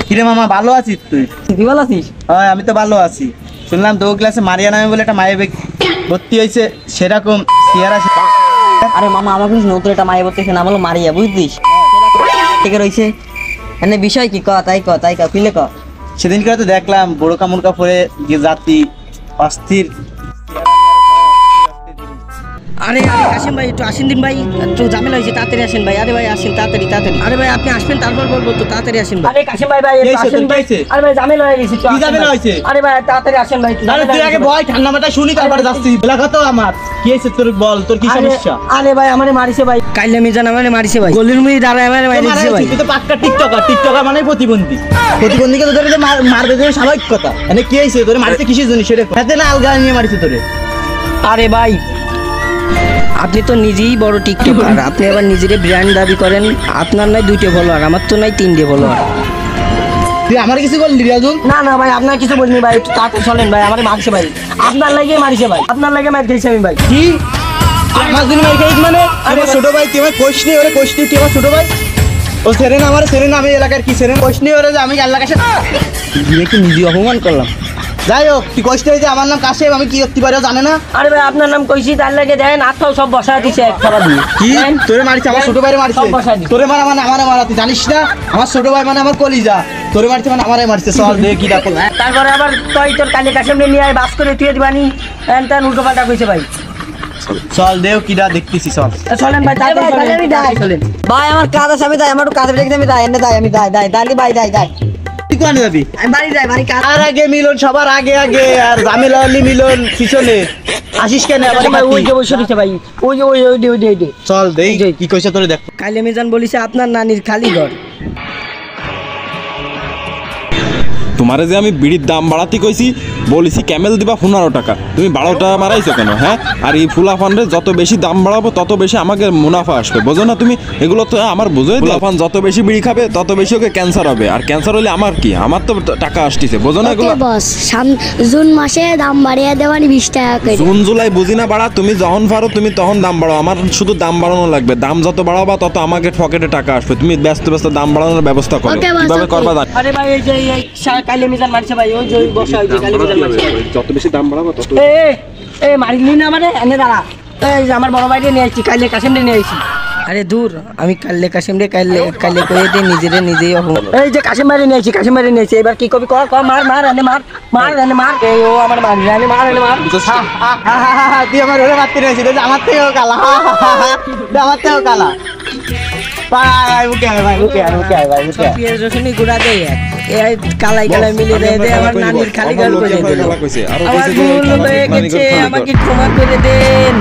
কিরে মামা ভালো আছিস তুই? তুই ভালো আছিস? হ্যাঁ আমি তো ভালো আছি। শুনলাম তো ক্লাসে মারিয়া নামে বলে একটা মায়ে ভর্তি হয়েছে, সেরকম চেহারা। আরে মামা আমার কিছু নতুন একটা মায়ে বলতেছে, নাম হলো মারিয়া, বুঝলিস? ঠিক রয়েছে। এনে বিষয় কি তাই পিলে সেদিনকে তো দেখলাম বোরকা মুরকা পরে যে জাতি অস্থির। আরে কাশিম ভাই একটু আসেন দিন ভাই, একটু ঝামেলা হয়েছে, তাড়াতাড়ি আসেন ভাই। আরে ভাই আসেন তাড়াতাড়ি। আরে ভাই আপনি আসবেন তারপর বলবো তো, তাড়াতাড়ি আসেন ভাই। আরে কাশিম ভাই একটু আসেন ভাই। আরে ভাই ঝামেলা হয়ে গেছে। কি ঝামেলা হয়েছে? আরে ভাই তাড়াতাড়ি আসেন ভাই। আরে তুই আগে ভয় ঠান্ডা মাথায় শুনি তারপরে যাচ্ছি। বেলা কত আমার কি হয়েছে তোর বল, তোর কি সমস্যা? আরে ভাই আমারে মারিছে ভাই, কাইলে মিজান আমারে মারিছে ভাই, গলির মুই দাঁড়ায় আমারে মারিছে ভাই। তুই তো পাক্কা টিকটকার মানে প্রতিবন্ধীকে তোদের মারবে যে স্বাভাবিক কথা। মানে কি হয়েছে তোরে মারিছে কিসের জন্য সেটা হাতে না আলগা নিয়ে মারিছে তোরে? আরে ভাই আপনি তো নিজেই বড় টিকটকার, আপনি আবার নিজেরে ব্র্যান্ড দাবি করেন। আপনার নাই 2টে ফলোয়ার, আমার তো নাই 3টে ফলোয়ার। তুই আমার কিছু বললি রিয়াজুল? না ভাই আপনার কিছু বলিনি ভাই, একটু তাড়াতাড়ি চলেন ভাই। আমারে মারছে ভাই, আপনার লাগে মারিছে ভাই, আপনার লাগে মার খেয়েছি আমি ভাই। কি আমার দিন মার খেয়েছি মানে? আমার ছোট ভাই, তুই আমার কোশ নেই, ওরে কোশ নেই, তুই আমার ছোট ভাই। ও সেরেন আমার সেরেন, আমি এলাকার কি সেরেন কোশ নেই ওরে যে আমি আল্লাহ কাছে কি নিজে অপমান করলাম। যাই হোক তুই কষ্ট হয়েছে, আমার নাম কাশেম, আমি কি করতে পারো জানে না? আরে ভাই আপনার নাম কইছি, তার লাগে দেন আত্মাও সব বসা দিছে এক খাবার দিয়ে। কি তোরে মারিছে? আমার ছোট ভাইরে মারিছে। তোরে মারা মানে আমারে মারা, তুই জানিস না? আমার ছোট ভাই মানে আমার কলিজা, তোরে মারিছে মানে আমারে মারিছে। চল দে কি ডাকল। তারপরে আবার তোর কালে কাশেমরে নিয়ে আয় বাস করে তুই দিবানি, এনটা উল্টো পাল্টা কইছে ভাই। চল দেও কিডা দেখতেছি। চলেন ভাই তাড়াতাড়ি চলেন ভাই। আমার কাজ আছে, আমি যাই, আমার কাজ রেখে আমি যাই, এনে যাই, আমি যাই ভাই যাই। তুই কোনে যাবি? আমি বাড়ি যাই, বাড়ি কাজ। আর আগে মিলন সবার আগে আর জামিলা আলী মিলন পিছনে। আসিস কেন আবার? ভাই ওই যে বসে দিছে ভাই, ওই চল দেই কি কইছে তোরে দেখ। কাইলে মিজান বলিছে আপনার নানির খালি ঘর। তোমারে যে আমি বিড়ির দাম বাড়াতে কইছি, বলিছি ক্যামেল দিবা 15 টাকা, তুমি 12 টাকা মারাইছো কেন? হ্যাঁ, আর এই ফুলাফানরে যত বেশি দাম বাড়াবো তত বেশি আমাকে মুনাফা আসবে, বোঝো না তুমি? এগুলো তো আমার বোঝোই। ফুলাফান যত বেশি বিড়ি খাবে তত বেশি ওকে ক্যান্সার হবে, আর ক্যান্সার হলে আমার কি? আমার তো টাকা আসতেছে, বোঝো না এগুলো? বস জুন মাসে দাম বাড়িয়ে দেওয়ানি 20 টাকা করে। জুন জুলাই বুঝি না বাড়া, তুমি যখন পারো তুমি তখন দাম বাড়াও। আমার শুধু দাম বাড়ানো লাগবে, দাম যত বাড়াবা তত আমাকে পকেটে টাকা আসবে। তুমি ব্যস্ত দাম বাড়ানোর ব্যবস্থা করো, কিভাবে করবা? আরে ভাই এই যে কাইলে মিজান মারছে ভাই, ওই যে বসা হইছে কাইলে মিজান মারছে। যত বেশি দাম বাড়াবা তত এ মারিলি না আমারে, এনে দাঁড়া। এই যে আমার বড় ভাইরে নিয়ে আইছি, কাইলে কাশেমরে নিয়ে আইছি। আরে দূর, আমি কাইলে কাশেমরে কাইলে কইয়ে দে নিজেই অপমান। এই যে কাশেম ভাইরে নিয়ে আইছি, এবার কি কবি? মার এনে মার। এই ও আমার মার, এনে মার। তুই আমার ওরে মারতে রয়েছি, আমার থেকেও কালা, আমার থেকেও কালা। পিয়াজ রসুন গুড়া দেয় এক, কালাই মিলে দে আমার নানির খালি ঘর করে দিল। আমার ভুল হয়ে গেছে, আমাকে ক্ষমা করে দেন।